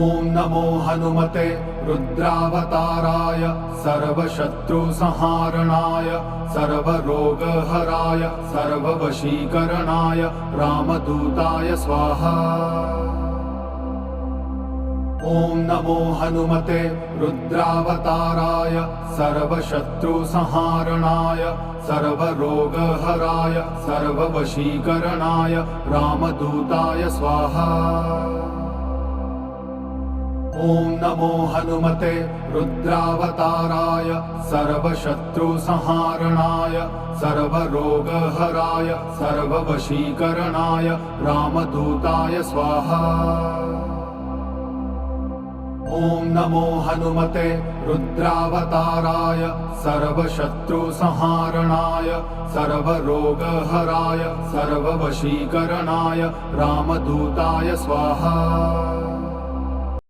ॐ नमो हनुमते रुद्रावताराय सर्वशत्रुसंहारणाय सर्वरोगहराय सर्ववशीकरणाय रामदूताय स्वाहा। ॐ नमो हनुमते रुद्रावताराय सर्वशत्रुसंहारणाय सर्वरोगहराय सर्ववशीकरणाय रामदूताय स्वाहा। ॐ नमो हनुमते रुद्रावताराय सर्वशत्रुसंहारणाय सर्वरोगहराय सर्ववशीकरणाय रामदूताय स्वाहा। ॐ नमो हनुमते रुद्रावताराय सर्वशत्रुसंहारणाय सर्वरोगहराय सर्ववशीकरणाय रामदूताय स्वाहा।